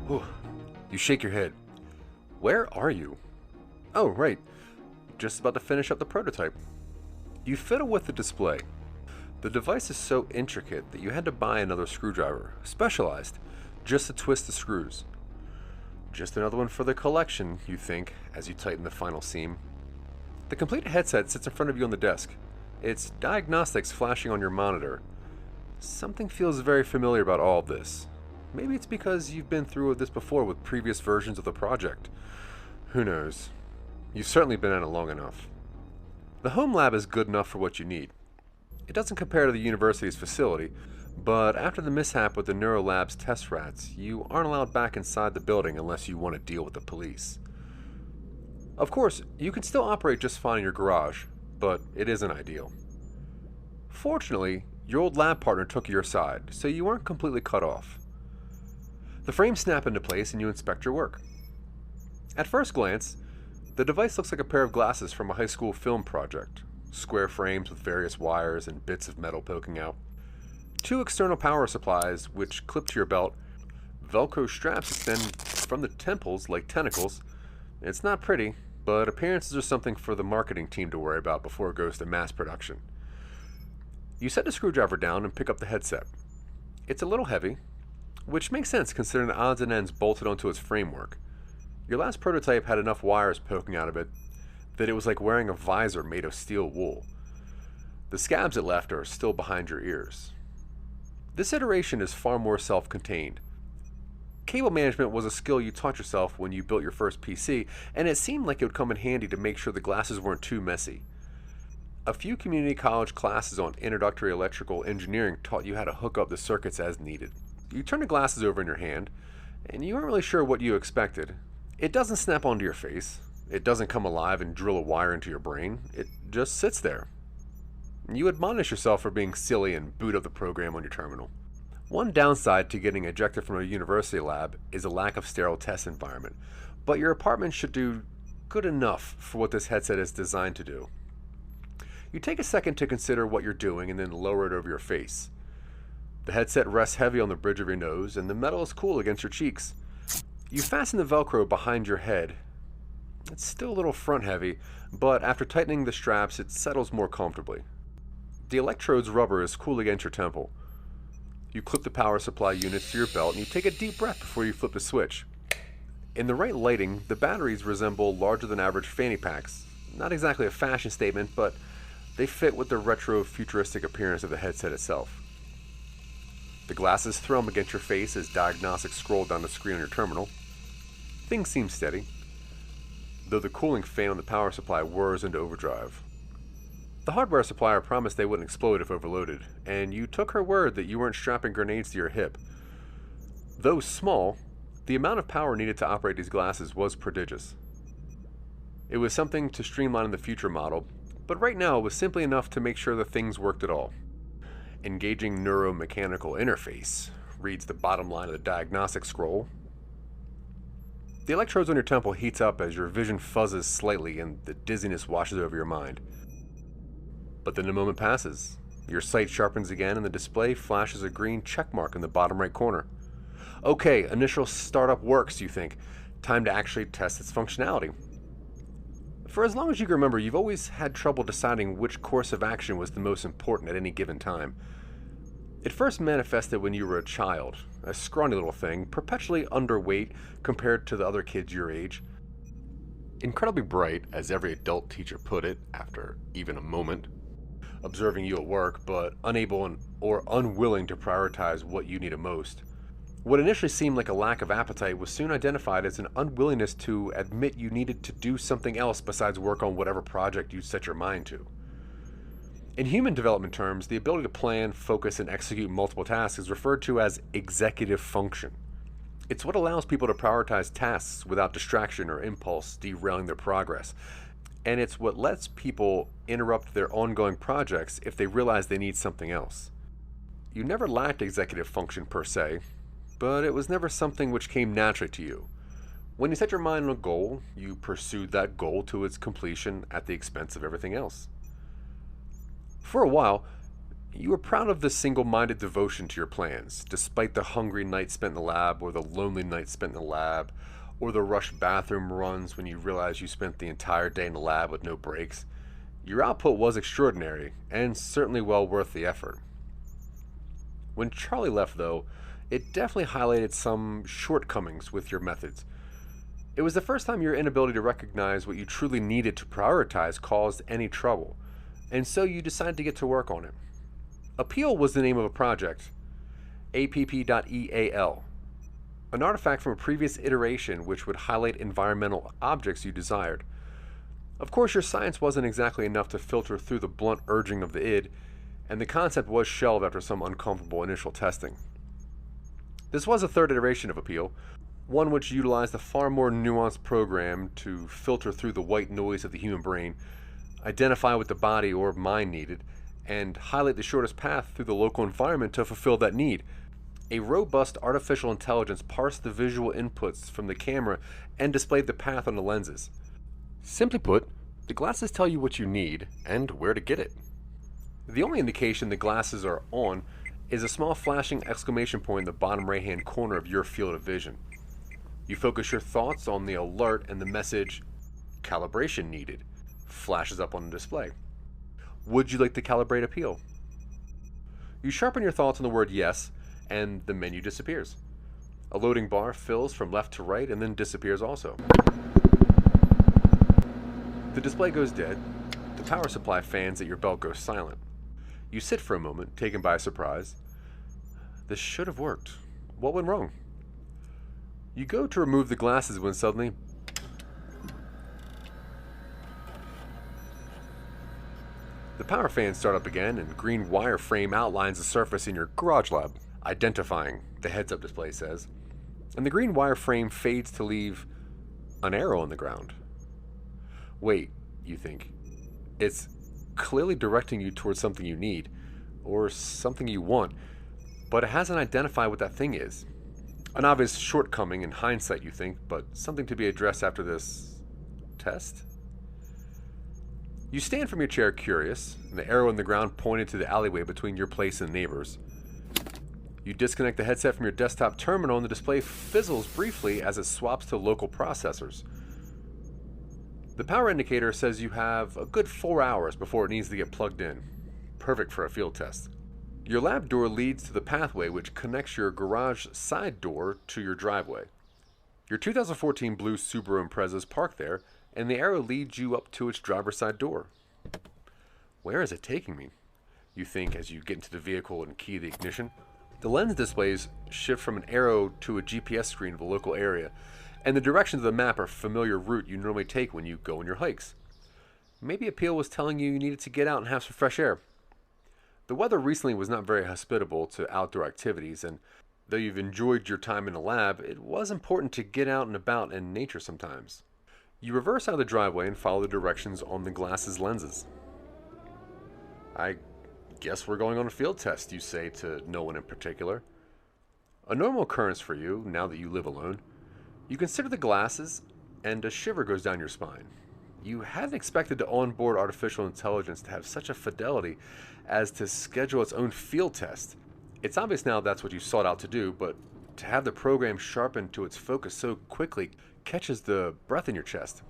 Whew. You shake your head. Where are you? Oh, right. Just about to finish up the prototype. You fiddle with the display. The device is so intricate that you had to buy another screwdriver, specialized, just to twist the screws. Just another one for the collection, you think, as you tighten the final seam. The completed headset sits in front of you on the desk. Its diagnostics flashing on your monitor. Something feels very familiar about all of this. Maybe it's because you've been through this before with previous versions of the project. Who knows? You've certainly been at it long enough. The home lab is good enough for what you need. It doesn't compare to the university's facility, but after the mishap with the Neurolab's test rats, you aren't allowed back inside the building unless you want to deal with the police. Of course, you can still operate just fine in your garage, but it isn't ideal. Fortunately, your old lab partner took your side, so you aren't completely cut off. The frames snap into place and you inspect your work. At first glance, the device looks like a pair of glasses from a high school film project. Square frames with various wires and bits of metal poking out. 2 external power supplies which clip to your belt. Velcro straps extend from the temples like tentacles. It's not pretty, but appearances are something for the marketing team to worry about before it goes to mass production. You set the screwdriver down and pick up the headset. It's a little heavy, which makes sense considering the odds and ends bolted onto its framework. Your last prototype had enough wires poking out of it that it was like wearing a visor made of steel wool. The scabs it left are still behind your ears. This iteration is far more self-contained. Cable management was a skill you taught yourself when you built your first PC, and it seemed like it would come in handy to make sure the glasses weren't too messy. A few community college classes on introductory electrical engineering taught you how to hook up the circuits as needed. You turn the glasses over in your hand, and you aren't really sure what you expected. It doesn't snap onto your face. It doesn't come alive and drill a wire into your brain. It just sits there. You admonish yourself for being silly and boot up the program on your terminal. One downside to getting ejected from a university lab is a lack of sterile test environment, but your apartment should do good enough for what this headset is designed to do. You take a second to consider what you're doing and then lower it over your face. The headset rests heavy on the bridge of your nose and the metal is cool against your cheeks. You fasten the Velcro behind your head. It's still a little front heavy, but after tightening the straps it settles more comfortably. The electrode's rubber is cool against your temple. You clip the power supply units to your belt and you take a deep breath before you flip the switch. In the right lighting, the batteries resemble larger than average fanny packs. Not exactly a fashion statement, but they fit with the retro futuristic appearance of the headset itself. The glasses thrum against your face as diagnostics scroll down the screen on your terminal. Things seem steady, though the cooling fan on the power supply whirs into overdrive. The hardware supplier promised they wouldn't explode if overloaded, and you took her word that you weren't strapping grenades to your hip. Though small, the amount of power needed to operate these glasses was prodigious. It was something to streamline in the future model, but right now it was simply enough to make sure the things worked at all. Engaging neuromechanical interface, reads the bottom line of the diagnostic scroll. The electrodes on your temple heats up as your vision fuzzes slightly and the dizziness washes over your mind. But then the moment passes. Your sight sharpens again and the display flashes a green check mark in the bottom right corner. Okay, initial startup works, you think. Time to actually test its functionality. For as long as you can remember, you've always had trouble deciding which course of action was the most important at any given time. It first manifested when you were a child, a scrawny little thing, perpetually underweight compared to the other kids your age. Incredibly bright, as every adult teacher put it, after even a moment. Observing you at work, but unable or unwilling to prioritize what you needed most. What initially seemed like a lack of appetite was soon identified as an unwillingness to admit you needed to do something else besides work on whatever project you set your mind to. In human development terms, the ability to plan, focus, and execute multiple tasks is referred to as executive function. It's what allows people to prioritize tasks without distraction or impulse derailing their progress. And it's what lets people interrupt their ongoing projects if they realize they need something else. You never lacked executive function per se, but it was never something which came naturally to you. When you set your mind on a goal, you pursued that goal to its completion at the expense of everything else. For a while, You were proud of this single-minded devotion to your plans, despite the hungry nights spent in the lab, or the lonely nights spent in the lab, or the rushed bathroom runs when you realized you spent the entire day in the lab with no breaks. Your output was extraordinary, and certainly well worth the effort. When Charlie left, though, it definitely highlighted some shortcomings with your methods. It was the first time your inability to recognize what you truly needed to prioritize caused any trouble, and so you decided to get to work on it. APPeal was the name of a project, APP.eal, an artifact from a previous iteration which would highlight environmental objects you desired. Of course, your science wasn't exactly enough to filter through the blunt urging of the id, and the concept was shelved after some uncomfortable initial testing. This was a third iteration of APPeal, one which utilized a far more nuanced program to filter through the white noise of the human brain, identify what the body or mind needed, and highlight the shortest path through the local environment to fulfill that need. A robust artificial intelligence parsed the visual inputs from the camera and displayed the path on the lenses. Simply put, the glasses tell you what you need and where to get it. The only indication the glasses are on is a small flashing exclamation point in the bottom right-hand corner of your field of vision. You focus your thoughts on the alert and the message, "Calibration needed," flashes up on the display. Would you like to calibrate APPeal? You sharpen your thoughts on the word yes, and the menu disappears. A loading bar fills from left to right and then disappears also. The display goes dead. The power supply fans at your belt go silent. You sit for a moment, taken by surprise. This should have worked. What went wrong? You go to remove the glasses when suddenly the power fans start up again, and green wireframe outlines the surface in your garage lab, identifying, the heads-up display says. And the green wireframe fades to leave an arrow on the ground. Wait, you think. It's clearly directing you towards something you need, or something you want, but it hasn't identified what that thing is. An obvious shortcoming in hindsight, you think, but something to be addressed after this test? You stand from your chair curious, and the arrow in the ground pointed to the alleyway between your place and the neighbor's. You disconnect the headset from your desktop terminal and the display fizzles briefly as it swaps to local processors. The power indicator says you have a good 4 hours before it needs to get plugged in. Perfect for a field test. Your lab door leads to the pathway which connects your garage side door to your driveway. Your 2014 blue Subaru Impreza is parked there, and the arrow leads you up to its driver's side door. Where is it taking me? You think as you get into the vehicle and key the ignition. The lens displays shift from an arrow to a GPS screen of the local area, and the directions of the map are a familiar route you normally take when you go on your hikes. Maybe APPeal was telling you needed to get out and have some fresh air. The weather recently was not very hospitable to outdoor activities, and though you've enjoyed your time in the lab, it was important to get out and about in nature sometimes. You reverse out of the driveway and follow the directions on the glasses lenses. I guess we're going on a field test, you say to no one in particular. A normal occurrence for you, now that you live alone. You consider the glasses, and a shiver goes down your spine. You hadn't expected the onboard artificial intelligence to have such a fidelity as to schedule its own field test. It's obvious now that's what you sought out to do, but to have the program sharpen to its focus so quickly catches the breath in your chest.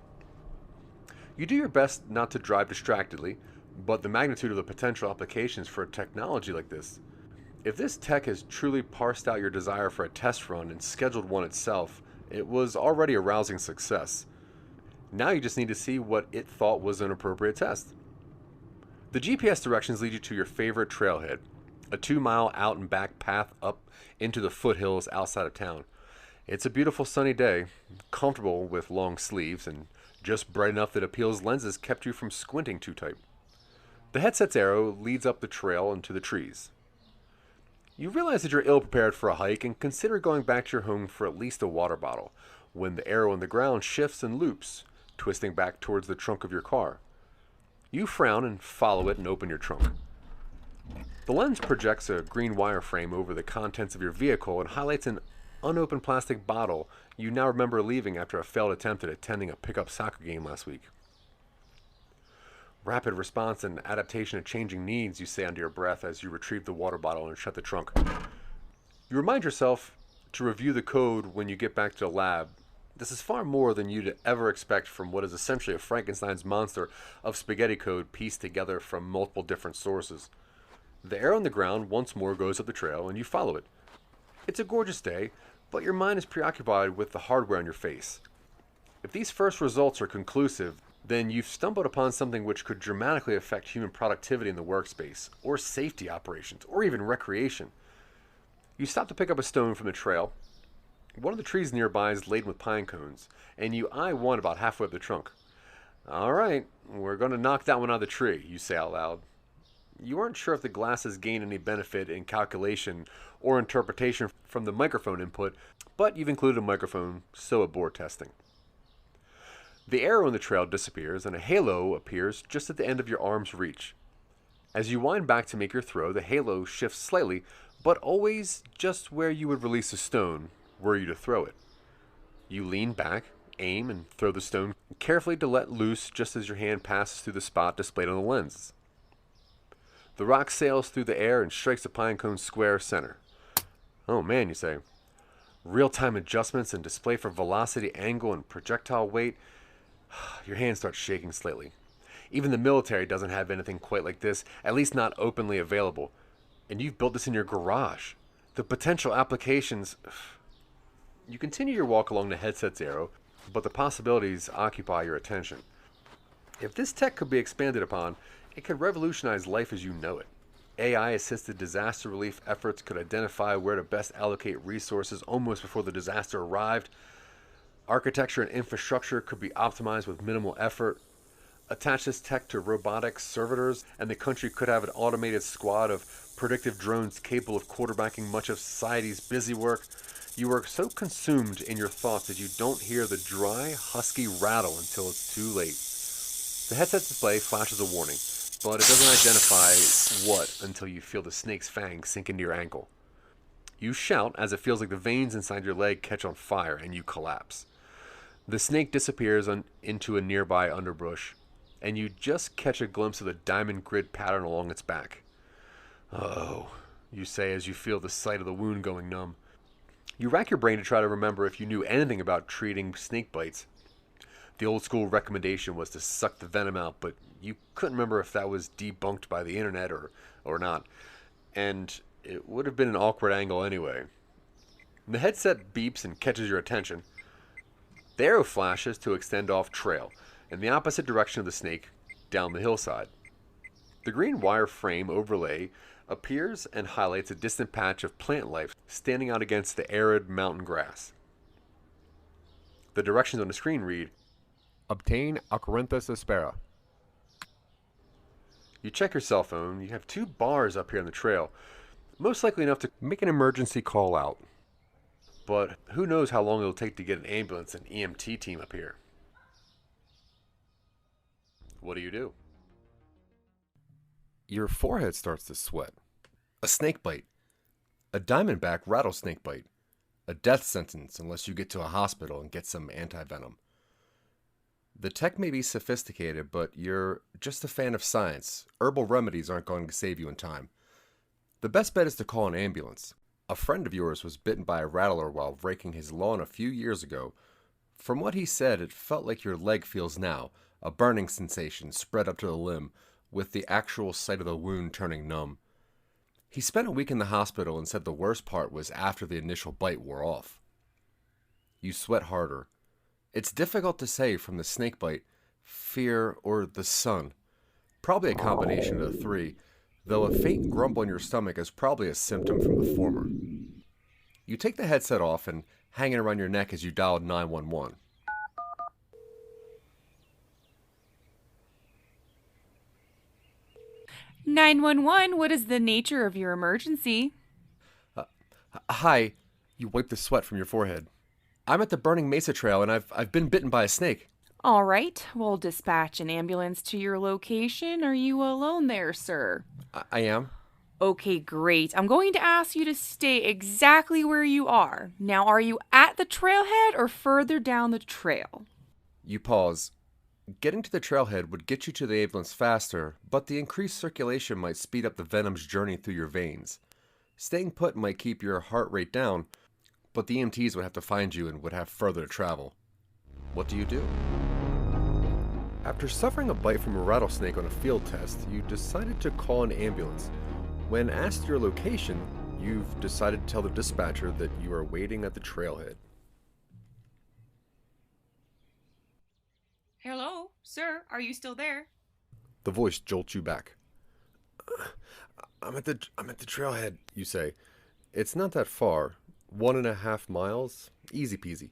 You do your best not to drive distractedly, but the magnitude of the potential applications for a technology like this. If this tech has truly parsed out your desire for a test run and scheduled one itself, it was already a rousing success. Now you just need to see what it thought was an appropriate test. The GPS directions lead you to your favorite trailhead, a 2-mile out and back path up into the foothills outside of town. It's a beautiful sunny day, comfortable with long sleeves, and just bright enough that APPeal's lenses kept you from squinting too tight. The headset's arrow leads up the trail into the trees. You realize that you're ill-prepared for a hike and consider going back to your home for at least a water bottle, when the arrow on the ground shifts and loops, twisting back towards the trunk of your car. You frown and follow it and open your trunk. The lens projects a green wireframe over the contents of your vehicle and highlights an unopened plastic bottle you now remember leaving after a failed attempt at attending a pickup soccer game last week. Rapid response and adaptation to changing needs, you say under your breath as you retrieve the water bottle and shut the trunk. You remind yourself to review the code when you get back to the lab. This is far more than you'd ever expect from what is essentially a Frankenstein's monster of spaghetti code pieced together from multiple different sources. The arrow on the ground once more goes up the trail and you follow it. It's a gorgeous day, but your mind is preoccupied with the hardware on your face. If these first results are conclusive, then you've stumbled upon something which could dramatically affect human productivity in the workspace, or safety operations, or even recreation. You stop to pick up a stone from the trail. One of the trees nearby is laden with pine cones, and you eye one about halfway up the trunk. All right, we're going to knock that one out of the tree, you say out loud. You aren't sure if the glasses gain any benefit in calculation or interpretation from the microphone input, but you've included a microphone, so it bore testing. The arrow in the trail disappears and a halo appears just at the end of your arm's reach. As you wind back to make your throw, the halo shifts slightly, but always just where you would release a stone were you to throw it. You lean back, aim, and throw the stone carefully to let loose just as your hand passes through the spot displayed on the lens. The rock sails through the air and strikes the pinecone's square center. Oh man, you say. Real-time adjustments and display for velocity, angle, and projectile weight. Your hand starts shaking slightly. Even the military doesn't have anything quite like this, at least not openly available. And you've built this in your garage. The potential applications... You continue your walk along the headset's arrow, but the possibilities occupy your attention. If this tech could be expanded upon, it could revolutionize life as you know it. AI-assisted disaster relief efforts could identify where to best allocate resources almost before the disaster arrived. Architecture and infrastructure could be optimized with minimal effort. Attach this tech to robotic servitors, and the country could have an automated squad of predictive drones capable of quarterbacking much of society's busy work. You are so consumed in your thoughts that you don't hear the dry, husky rattle until it's too late. The headset display flashes a warning, but it doesn't identify what until you feel the snake's fangs sink into your ankle. You shout as it feels like the veins inside your leg catch on fire and you collapse. The snake disappears into a nearby underbrush, and you just catch a glimpse of the diamond grid pattern along its back. Oh, you say as you feel the sight of the wound going numb. You rack your brain to try to remember if you knew anything about treating snake bites. The old school recommendation was to suck the venom out, but you couldn't remember if that was debunked by the internet or not. And it would have been an awkward angle anyway. The headset beeps and catches your attention. The arrow flashes to extend off trail, in the opposite direction of the snake, down the hillside. The green wire frame overlay appears and highlights a distant patch of plant life standing out against the arid mountain grass. The directions on the screen read, Obtain Acarinthus aspera. You check your cell phone. You have 2 bars up here on the trail, most likely enough to make an emergency call out. But who knows how long it'll take to get an ambulance and EMT team up here. What do? Your forehead starts to sweat. A snake bite. A diamondback rattlesnake bite. A death sentence unless you get to a hospital and get some anti-venom. The tech may be sophisticated, but you're just a fan of science. Herbal remedies aren't going to save you in time. The best bet is to call an ambulance. A friend of yours was bitten by a rattler while raking his lawn a few years ago. From what he said, it felt like your leg feels now, a burning sensation spread up to the limb, with the actual site of the wound turning numb. He spent a week in the hospital and said the worst part was after the initial bite wore off. You sweat harder. It's difficult to say from the snake bite, fear, or the sun. Probably a combination of the 3, though a faint grumble in your stomach is probably a symptom from the former. You take the headset off and hang it around your neck as you dial 911. What is the nature of your emergency? Hi. You wipe the sweat from your forehead. I'm at the Burning Mesa Trail and I've been bitten by a snake. All right, we'll dispatch an ambulance to your location. Are you alone there, sir? I am. Okay, great. I'm going to ask you to stay exactly where you are. Now, are you at the trailhead or further down the trail? You pause. Getting to the trailhead would get you to the ambulance faster, but the increased circulation might speed up the venom's journey through your veins. Staying put might keep your heart rate down, but the EMTs would have to find you and would have further to travel. What do you do? After suffering a bite from a rattlesnake on a field test, you decided to call an ambulance. When asked your location, you've decided to tell the dispatcher that you are waiting at the trailhead. Hello, sir, are you still there? The voice jolts you back. I'm at the trailhead, you say. It's not that far. 1.5 miles. Easy peasy.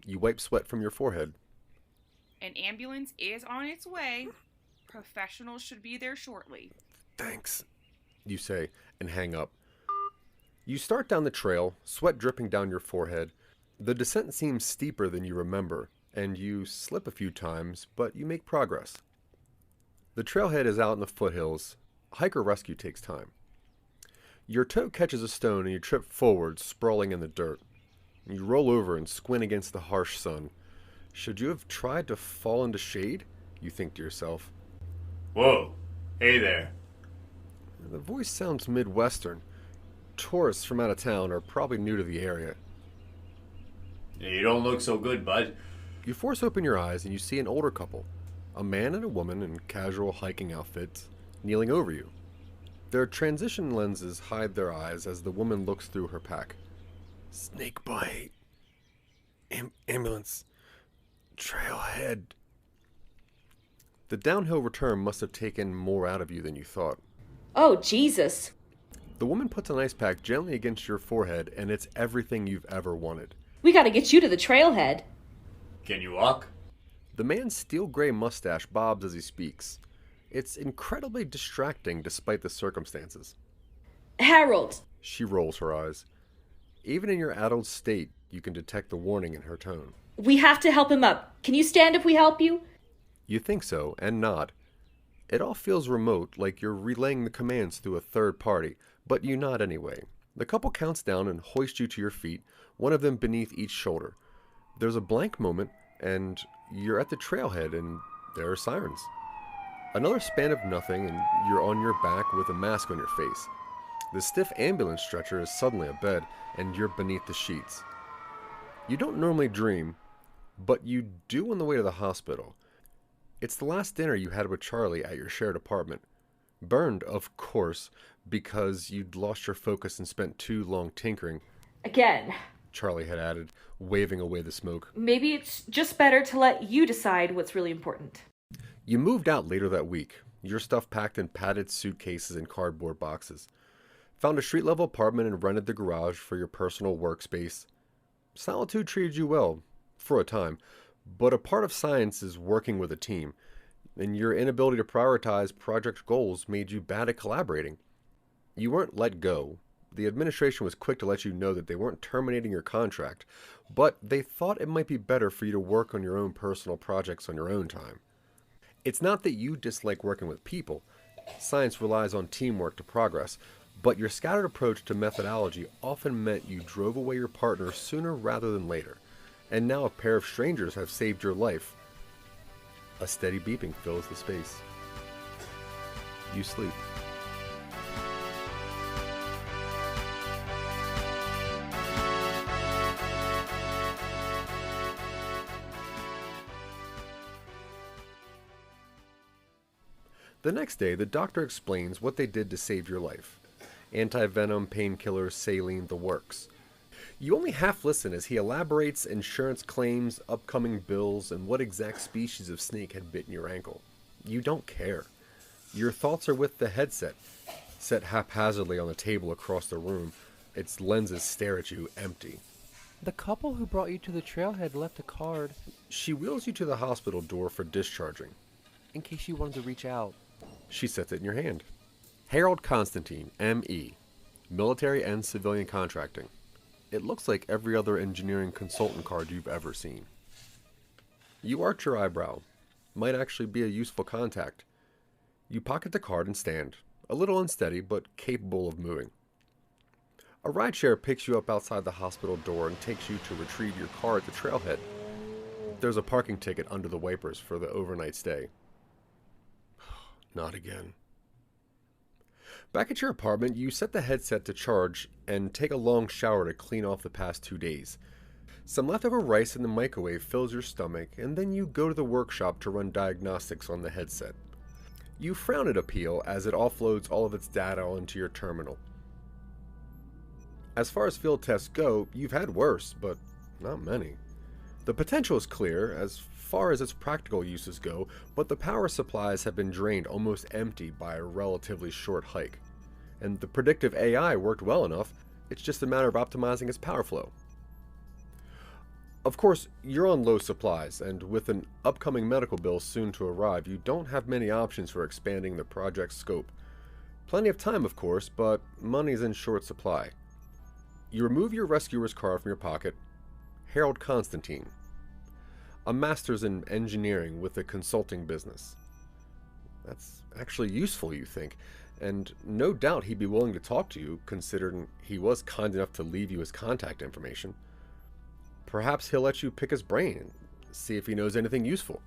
You wipe sweat from your forehead. An ambulance is on its way. Professionals should be there shortly. Thanks, you say, and hang up. You start down the trail, sweat dripping down your forehead. The descent seems steeper than you remember, and you slip a few times, but you make progress. The trailhead is out in the foothills. Hiker rescue takes time. Your toe catches a stone and you trip forward, sprawling in the dirt. You roll over and squint against the harsh sun. Should you have tried to fall into shade? You think to yourself. Whoa, hey there. The voice sounds Midwestern. Tourists from out of town are probably new to the area. You don't look so good, bud. You force open your eyes and you see an older couple, a man and a woman in casual hiking outfits, kneeling over you. Their transition lenses hide their eyes as the woman looks through her pack. Snake bite. Ambulance. Trailhead. The downhill return must have taken more out of you than you thought. Oh, Jesus. The woman puts an ice pack gently against your forehead, and it's everything you've ever wanted. We gotta get you to the trailhead. Can you walk? The man's steel gray mustache bobs as he speaks. It's incredibly distracting despite the circumstances. Harold. She rolls her eyes. Even in your addled state, you can detect the warning in her tone. We have to help him up. Can you stand if we help you? You think so, and nod. It all feels remote, like you're relaying the commands through a third party, but you nod anyway. The couple counts down and hoists you to your feet, one of them beneath each shoulder. There's a blank moment, and you're at the trailhead, and there are sirens. Another span of nothing, and you're on your back with a mask on your face. The stiff ambulance stretcher is suddenly a bed, and you're beneath the sheets. You don't normally dream, but you do on the way to the hospital. It's the last dinner you had with Charlie at your shared apartment. Burned, of course, because you'd lost your focus and spent too long tinkering. Again. Charlie had added, waving away the smoke. Maybe it's just better to let you decide what's really important. You moved out later that week, your stuff packed in padded suitcases and cardboard boxes. Found a street-level apartment and rented the garage for your personal workspace. Solitude treated you well, for a time, but a part of science is working with a team, and your inability to prioritize project goals made you bad at collaborating. You weren't let go. The administration was quick to let you know that they weren't terminating your contract, but they thought it might be better for you to work on your own personal projects on your own time. It's not that you dislike working with people. Science relies on teamwork to progress, but your scattered approach to methodology often meant you drove away your partner sooner rather than later, and now a pair of strangers have saved your life. A steady beeping fills the space. You sleep. The next day, the doctor explains what they did to save your life. Anti-venom, painkillers, saline, the works. You only half listen as he elaborates insurance claims, upcoming bills, and what exact species of snake had bitten your ankle. You don't care. Your thoughts are with the headset, set haphazardly on the table across the room. Its lenses stare at you empty. The couple who brought you to the trailhead left a card. She wheels you to the hospital door for discharging. In case you wanted to reach out. She sets it in your hand. Harold Constantine, M.E., military and civilian contracting. It looks like every other engineering consultant card you've ever seen. You arch your eyebrow. Might actually be a useful contact. You pocket the card and stand, a little unsteady but capable of moving. A rideshare picks you up outside the hospital door and takes you to retrieve your car at the trailhead. There's a parking ticket under the wipers for the overnight stay. Not again. Back at your apartment, you set the headset to charge and take a long shower to clean off the past 2 days. Some leftover rice in the microwave fills your stomach, and then you go to the workshop to run diagnostics on the headset. You frown at APP.eal as it offloads all of its data onto your terminal. As far as field tests go, you've had worse, but not many. The potential is clear as far as its practical uses go, but the power supplies have been drained almost empty by a relatively short hike. And the predictive AI worked well enough, it's just a matter of optimizing its power flow. Of course, you're on low supplies, and with an upcoming medical bill soon to arrive, you don't have many options for expanding the project's scope. Plenty of time, of course, but money's in short supply. You remove your rescuer's card from your pocket. Harold Constantine, a master's in engineering with a consulting business. That's actually useful, you think, and no doubt he'd be willing to talk to you, considering he was kind enough to leave you his contact information. Perhaps he'll let you pick his brain and see if he knows anything useful.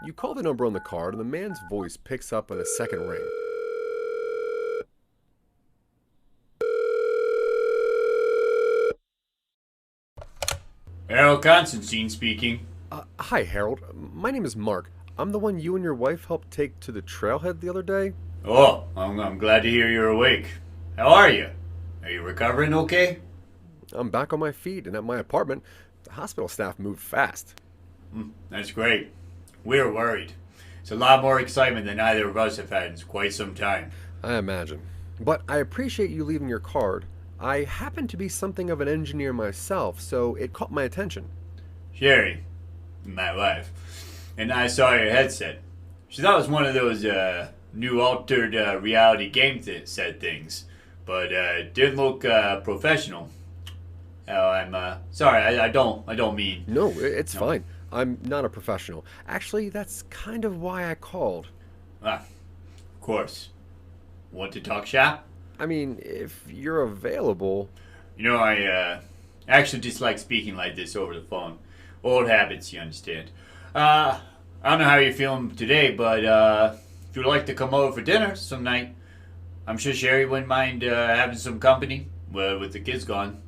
You call the number on the card, and the man's voice picks up at a second ring. Harold Constantine speaking. Hi, Harold. My name is Mark. I'm the one you and your wife helped take to the trailhead the other day. Oh, I'm glad to hear you're awake. How are you? Are you recovering okay? I'm back on my feet and at my apartment. The hospital staff moved fast. That's great. We're worried. It's a lot more excitement than either of us have had in quite some time. I imagine. But I appreciate you leaving your card. I happen to be something of an engineer myself, so it caught my attention. Sherry, my wife, and I saw your headset. She thought it was one of those new altered reality game set things, but it didn't look professional. Oh, I'm sorry. I don't mean. No, it's fine. I'm not a professional. Actually, that's kind of why I called. Of course. Want to talk shop? I mean, if you're available. You know, I actually dislike speaking like this over the phone. Old habits, you understand. I don't know how you're feeling today, but if you'd like to come over for dinner some night, I'm sure Sherry wouldn't mind having some company with the kids gone.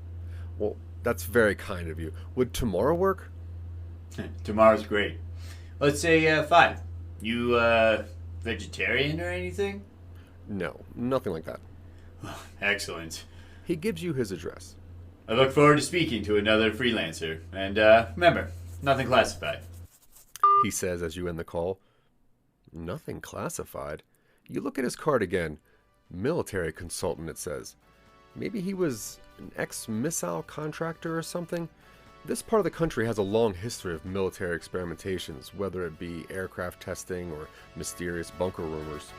Well, that's very kind of you. Would tomorrow work? Tomorrow's great. Let's say 5. You vegetarian or anything? No, nothing like that. Excellent. He gives you his address. I look forward to speaking to another freelancer. And remember, nothing classified. He says as you end the call. Nothing classified? You look at his card again. Military consultant, it says. Maybe he was an ex-missile contractor or something? This part of the country has a long history of military experimentations, whether it be aircraft testing or mysterious bunker rumors.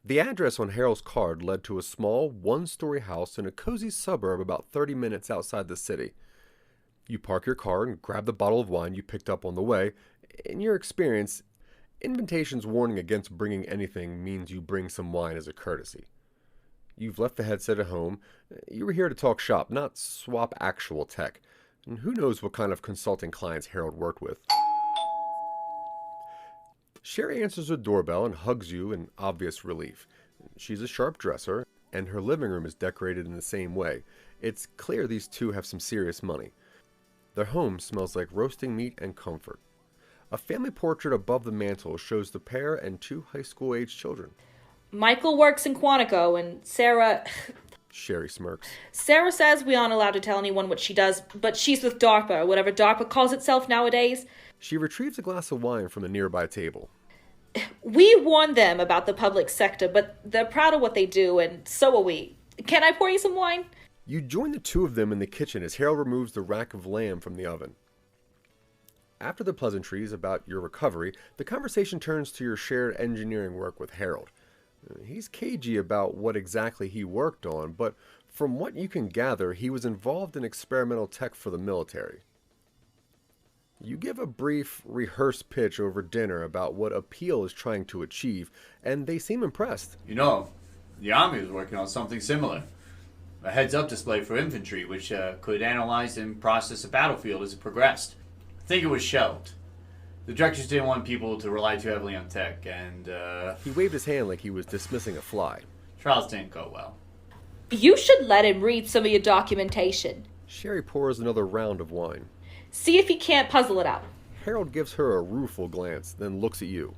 The address on Harold's card led to a small, one-story house in a cozy suburb about 30 minutes outside the city. You park your car and grab the bottle of wine you picked up on the way. In your experience, invitations warning against bringing anything means you bring some wine as a courtesy. You've left the headset at home. You were here to talk shop, not swap actual tech. And who knows what kind of consulting clients Harold worked with. Sherry answers the doorbell and hugs you in obvious relief. She's a sharp dresser, and her living room is decorated in the same way. It's clear these two have some serious money. Their home smells like roasting meat and comfort. A family portrait above the mantel shows the pair and 2 high school-aged children. Michael works in Quantico, and Sarah... Sherry smirks. Sarah says we aren't allowed to tell anyone what she does, but she's with DARPA, or whatever DARPA calls itself nowadays. She retrieves a glass of wine from the nearby table. We warned them about the public sector, but they're proud of what they do, and so are we. Can I pour you some wine? You join the 2 of them in the kitchen as Harold removes the rack of lamb from the oven. After the pleasantries about your recovery, the conversation turns to your shared engineering work with Harold. He's cagey about what exactly he worked on, but from what you can gather, he was involved in experimental tech for the military. You give a brief, rehearsed pitch over dinner about what APP.eal is trying to achieve, and they seem impressed. You know, the Army was working on something similar. A heads-up display for infantry, which could analyze and process a battlefield as it progressed. I think it was shelved. The directors didn't want people to rely too heavily on tech, and He waved his hand like he was dismissing a fly. trials didn't go well. You should let him read some of your documentation. Sherry pours another round of wine. See if he can't puzzle it out. Harold gives her a rueful glance, then looks at you.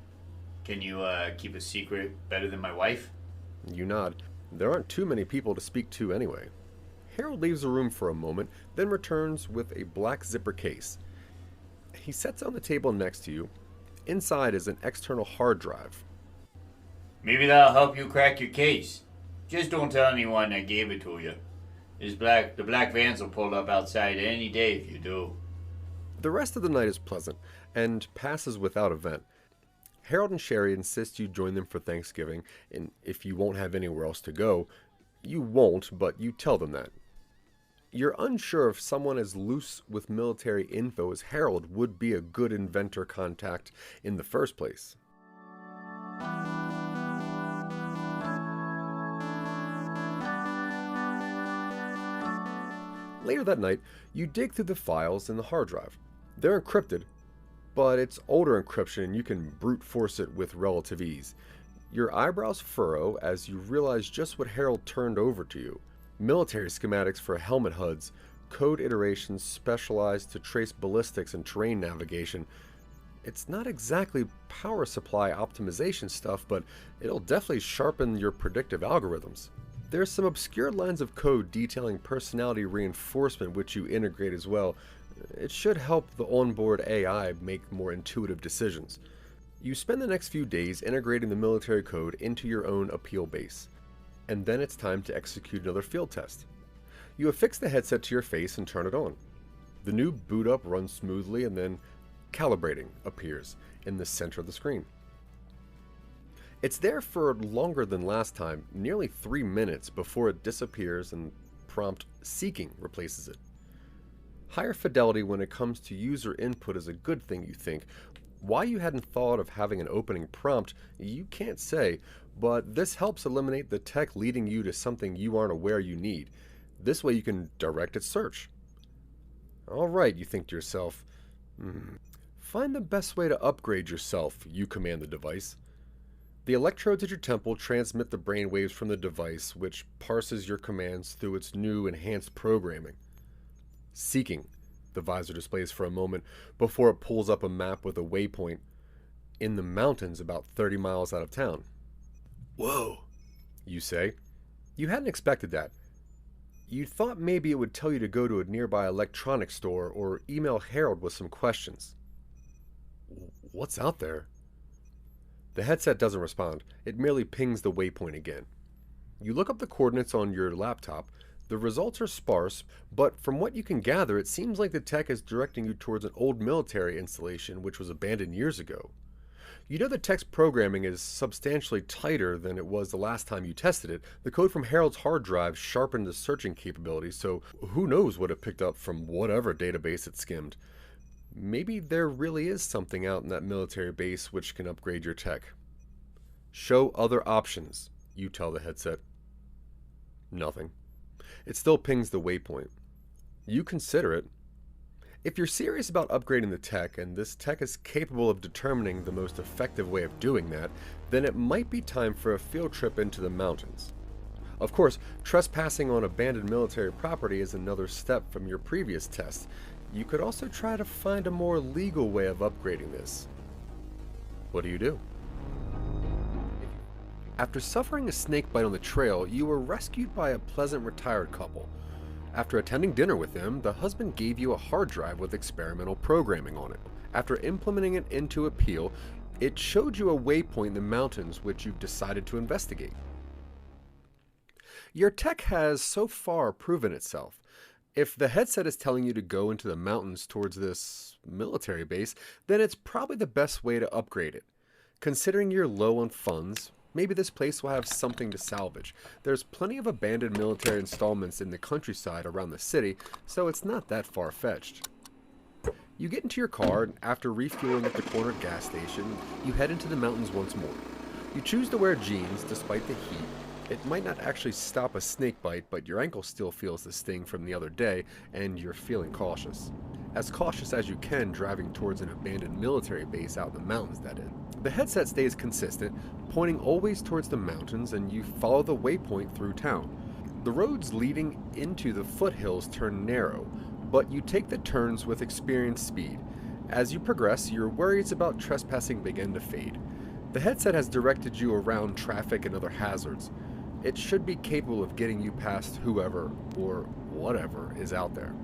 Can you keep a secret better than my wife? You nod. There aren't too many people to speak to anyway. Harold leaves the room for a moment, then returns with a black zipper case. He sets it on the table next to you. Inside is an external hard drive. Maybe that'll help you crack your case. Just don't tell anyone I gave it to you. The black vans will pull up outside any day if you do. The rest of the night is pleasant, and passes without event. Harold and Sherry insist you join them for Thanksgiving, and if you won't have anywhere else to go, you won't, but you tell them that. You're unsure if someone as loose with military info as Harold would be a good inventor contact in the first place. Later that night, you dig through the files in the hard drive. They're encrypted, but it's older encryption and you can brute force it with relative ease. Your eyebrows furrow as you realize just what Harold turned over to you. Military schematics for helmet HUDs, code iterations specialized to trace ballistics and terrain navigation. It's not exactly power supply optimization stuff, but it'll definitely sharpen your predictive algorithms. There's some obscure lines of code detailing personality reinforcement which you integrate as well. It should help the onboard AI make more intuitive decisions. You spend the next few days integrating the military code into your own APP.eal base, and then it's time to execute another field test. You affix the headset to your face and turn it on. The new boot up runs smoothly, and then calibrating appears in the center of the screen. It's there for longer than last time, nearly 3 minutes before it disappears and prompt seeking replaces it. Higher fidelity when it comes to user input is a good thing, you think. Why you hadn't thought of having an opening prompt, you can't say, but this helps eliminate the tech leading you to something you aren't aware you need. This way you can direct its search. Alright, you think to yourself. Find the best way to upgrade yourself, you command the device. The electrodes at your temple transmit the brainwaves from the device, which parses your commands through its new enhanced programming. Seeking, the visor displays for a moment before it pulls up a map with a waypoint in the mountains about 30 miles out of town. Whoa, you say. You hadn't expected that. You thought maybe it would tell you to go to a nearby electronics store or email Harold with some questions. What's out there? The headset doesn't respond. It merely pings the waypoint again. You look up the coordinates on your laptop. The results are sparse, but from what you can gather, it seems like the tech is directing you towards an old military installation which was abandoned years ago. You know the tech's programming is substantially tighter than it was the last time you tested it. The code from Harold's hard drive sharpened the searching capabilities, so who knows what it picked up from whatever database it skimmed. Maybe there really is something out in that military base which can upgrade your tech. Show other options, you tell the headset. Nothing. It still pings the waypoint. You consider it. If you're serious about upgrading the tech, and this tech is capable of determining the most effective way of doing that, then it might be time for a field trip into the mountains. Of course, trespassing on abandoned military property is another step from your previous test. You could also try to find a more legal way of upgrading this. What do? After suffering a snake bite on the trail, you were rescued by a pleasant retired couple. After attending dinner with them, the husband gave you a hard drive with experimental programming on it. After implementing it into APP.eal, it showed you a waypoint in the mountains which you've decided to investigate. Your tech has so far proven itself. If the headset is telling you to go into the mountains towards this military base, then it's probably the best way to upgrade it. Considering you're low on funds, maybe this place will have something to salvage. There's plenty of abandoned military installments in the countryside around the city, so it's not that far-fetched. You get into your car, and after refueling at the corner gas station, you head into the mountains once more. You choose to wear jeans despite the heat. It might not actually stop a snake bite, but your ankle still feels the sting from the other day, and you're feeling cautious. As cautious as you can driving towards an abandoned military base out in the mountains, that is. The headset stays consistent, pointing always towards the mountains, and you follow the waypoint through town. The roads leading into the foothills turn narrow, but you take the turns with experienced speed. As you progress, your worries about trespassing begin to fade. The headset has directed you around traffic and other hazards. It should be capable of getting you past whoever or whatever is out there.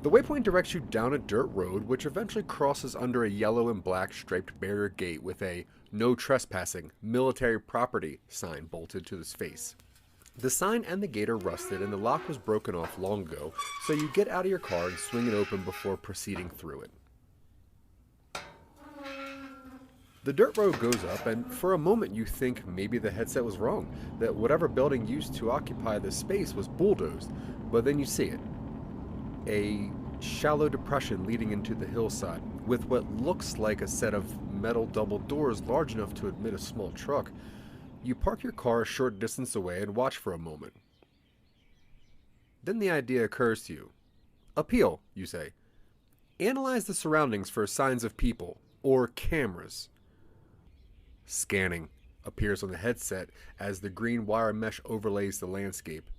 The waypoint directs you down a dirt road, which eventually crosses under a yellow and black striped barrier gate with a "No Trespassing, Military Property" sign bolted to its face. The sign and the gate are rusted, and the lock was broken off long ago, so you get out of your car and swing it open before proceeding through it. The dirt road goes up, and for a moment you think maybe the headset was wrong, that whatever building used to occupy this space was bulldozed, but then you see it. A shallow depression leading into the hillside, with what looks like a set of metal double doors large enough to admit a small truck. You park your car a short distance away and watch for a moment. Then the idea occurs to you. "APP.eal," you say. "Analyze the surroundings for signs of people or cameras." "Scanning" appears on the headset as the green wire mesh overlays the landscape.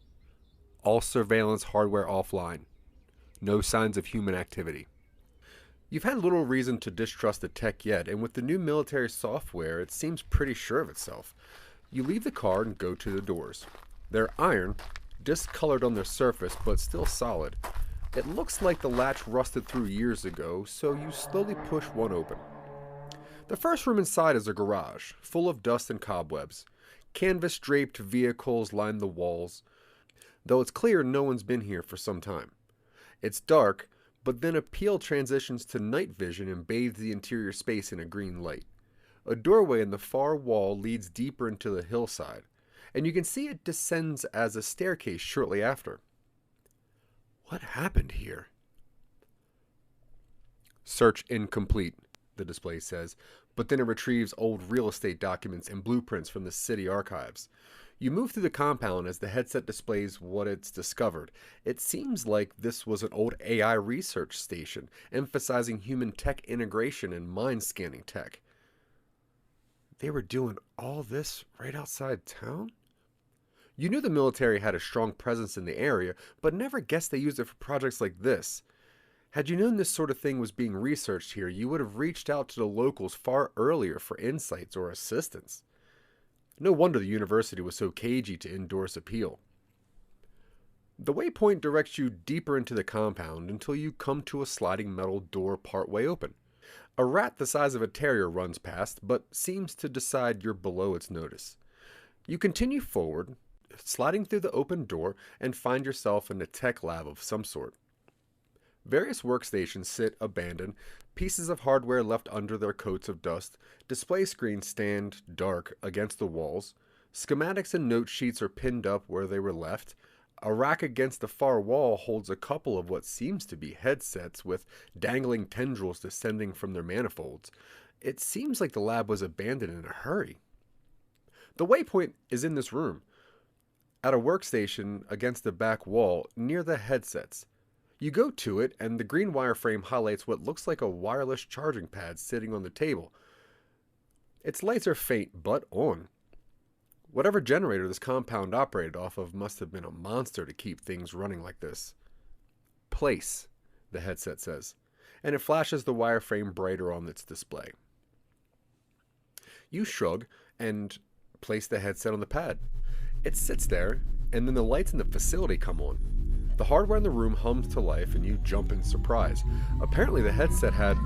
"All surveillance hardware offline. No signs of human activity." You've had little reason to distrust the tech yet, and with the new military software, it seems pretty sure of itself. You leave the car and go to the doors. They're iron, discolored on their surface, but still solid. It looks like the latch rusted through years ago, so you slowly push one open. The first room inside is a garage, full of dust and cobwebs. Canvas-draped vehicles line the walls, though it's clear no one's been here for some time. It's dark, but then APP.eal transitions to night vision and bathes the interior space in a green light. A doorway in the far wall leads deeper into the hillside, and you can see it descends as a staircase shortly after. What happened here? "Search incomplete," the display says, but then it retrieves old real estate documents and blueprints from the city archives. You move through the compound as the headset displays what it's discovered. It seems like this was an old AI research station, emphasizing human tech integration and mind scanning tech. They were doing all this right outside town? You knew the military had a strong presence in the area, but never guessed they used it for projects like this. Had you known this sort of thing was being researched here, you would have reached out to the locals far earlier for insights or assistance. No wonder the university was so cagey to endorse APP.eal. The waypoint directs you deeper into the compound until you come to a sliding metal door partway open. A rat the size of a terrier runs past, but seems to decide you're below its notice. You continue forward, sliding through the open door, and find yourself in a tech lab of some sort. Various workstations sit abandoned, pieces of hardware left under their coats of dust, display screens stand dark against the walls, schematics and note sheets are pinned up where they were left. A rack against the far wall holds a couple of what seems to be headsets with dangling tendrils descending from their manifolds. It seems like the lab was abandoned in a hurry. The waypoint is in this room, at a workstation against the back wall near the headsets. You go to it, and the green wireframe highlights what looks like a wireless charging pad sitting on the table. Its lights are faint, but on. Whatever generator this compound operated off of must have been a monster to keep things running like this. "Place," the headset says, and it flashes the wireframe brighter on its display. You shrug and place the headset on the pad. It sits there, and then the lights in the facility come on. The hardware in the room hums to life, and you jump in surprise. Apparently the headset had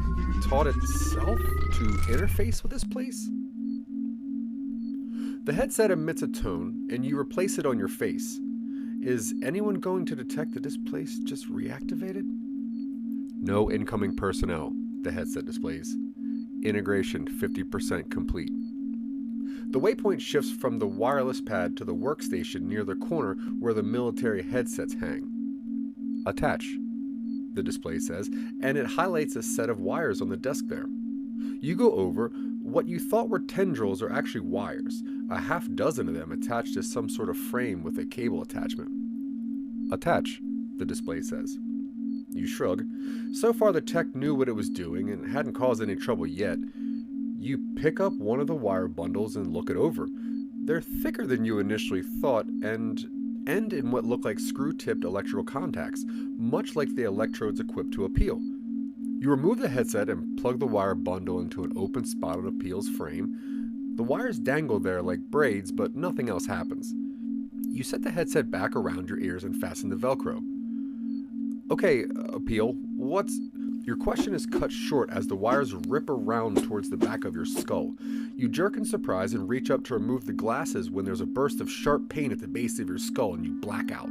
taught itself to interface with this place. The headset emits a tone, and you replace it on your face. Is anyone going to detect that this place just reactivated? "No incoming personnel," the headset displays. "Integration 50% complete." The waypoint shifts from the wireless pad to the workstation near the corner where the military headsets hang. "Attach." the display says, and it highlights a set of wires on the desk there. You go over. What you thought were tendrils are actually wires, a half dozen of them attached to some sort of frame with a cable attachment. Attach, the display says. You shrug. So far the tech knew what it was doing and hadn't caused any trouble yet. You pick up one of the wire bundles and look it over. They're thicker than you initially thought and end in what look like screw-tipped electrical contacts, much like the electrodes equipped to APP.eal. You remove the headset and plug the wire bundle into an open spot on APP.eal's frame. The wires dangle there like braids, but nothing else happens. You set the headset back around your ears and fasten the Velcro. Okay, APP.eal, what's... Your question is cut short as the wires rip around towards the back of your skull. You jerk in surprise and reach up to remove the glasses when there's a burst of sharp pain at the base of your skull and you black out.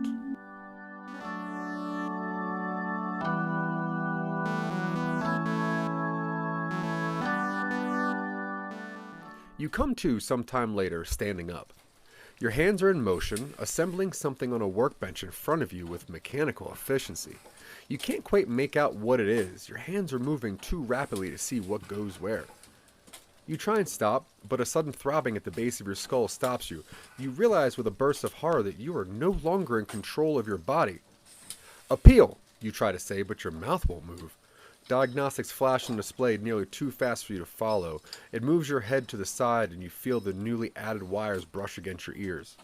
You come to sometime later, standing up. Your hands are in motion, assembling something on a workbench in front of you with mechanical efficiency. You can't quite make out what it is. Your hands are moving too rapidly to see what goes where. You try and stop, but a sudden throbbing at the base of your skull stops you. You realize with a burst of horror that you are no longer in control of your body. APP.eal, you try to say, but your mouth won't move. Diagnostics flash on display nearly too fast for you to follow. It moves your head to the side and you feel the newly added wires brush against your ears.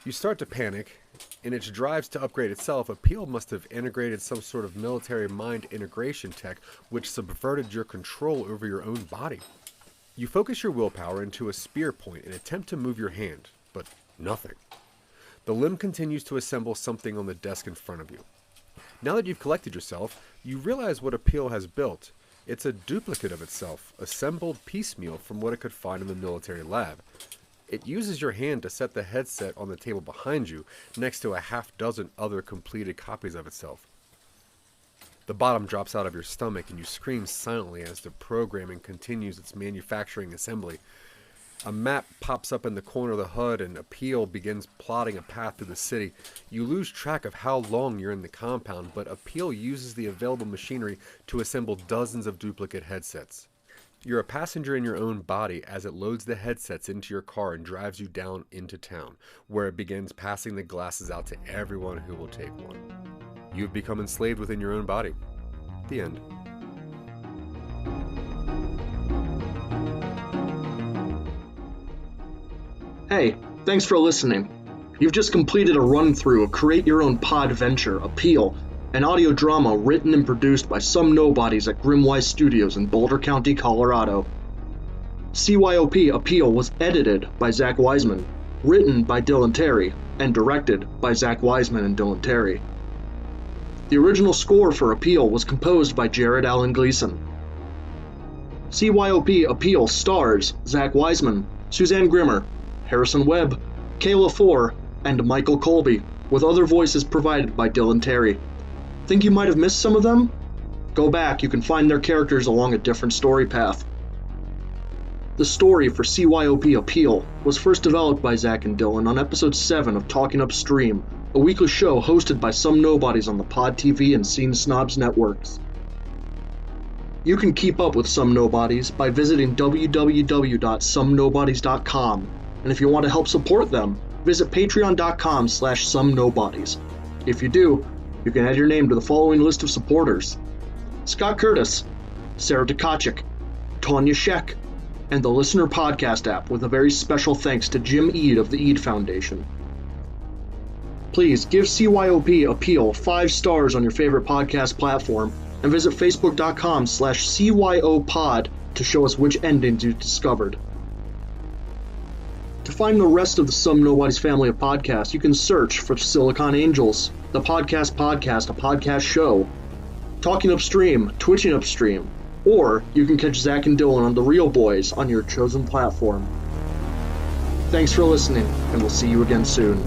You start to panic. In its drives to upgrade itself, APP.eal must have integrated some sort of military mind integration tech which subverted your control over your own body. You focus your willpower into a spear point and attempt to move your hand, but nothing. The limb continues to assemble something on the desk in front of you. Now that you've collected yourself, you realize what APP.eal has built. It's a duplicate of itself, assembled piecemeal from what it could find in the military lab. It uses your hand to set the headset on the table behind you, next to a half dozen other completed copies of itself. The bottom drops out of your stomach and you scream silently as the programming continues its manufacturing assembly. A map pops up in the corner of the HUD and APP.eal begins plotting a path through the city. You lose track of how long you're in the compound, but APP.eal uses the available machinery to assemble dozens of duplicate headsets. You're a passenger in your own body as it loads the headsets into your car and drives you down into town, where it begins passing the glasses out to everyone who will take one. You've become enslaved within your own body. The end. Hey, thanks for listening. You've just completed a run-through of Create Your Own Podventure, APP.eal, an audio drama written and produced by some nobodies at Grimwise Studios in Boulder County, Colorado. CYOP APP.eal was edited by Zach Wiseman, written by Dylan Terry, and directed by Zach Wiseman and Dylan Terry. The original score for APP.eal was composed by Jared Allen Gleason. CYOP APP.eal stars Zach Wiseman, Suzanne Grimmer, Harrison Webb, Kayla Four, and Michael Colby, with other voices provided by Dylan Terry. Think you might have missed some of them? Go back, you can find their characters along a different story path. The story for CYOP APP.eal was first developed by Zach and Dylan on episode 7 of Talking Upstream, a weekly show hosted by some nobodies on the Pod TV and Scene Snobs networks. You can keep up with Some Nobodies by visiting www.somenobodies.com, and if you want to help support them, visit patreon.com/somenobodies. If you do, you can add your name to the following list of supporters: Scott Curtis, Sarah Tkachuk, Tanya Sheck, and the Listener Podcast app, with a very special thanks to Jim Eade of the Eade Foundation. Please give CYOP APP.eal 5 stars on your favorite podcast platform, and visit facebook.com/CYOPod to show us which endings you've discovered. To find the rest of the Some Nobodies family of podcasts, you can search for Silicon Angels, The Podcast, a podcast show, Talking Upstream, Twitching Upstream, or you can catch Zach and Dylan on The Real Boys on your chosen platform. Thanks for listening, and we'll see you again soon.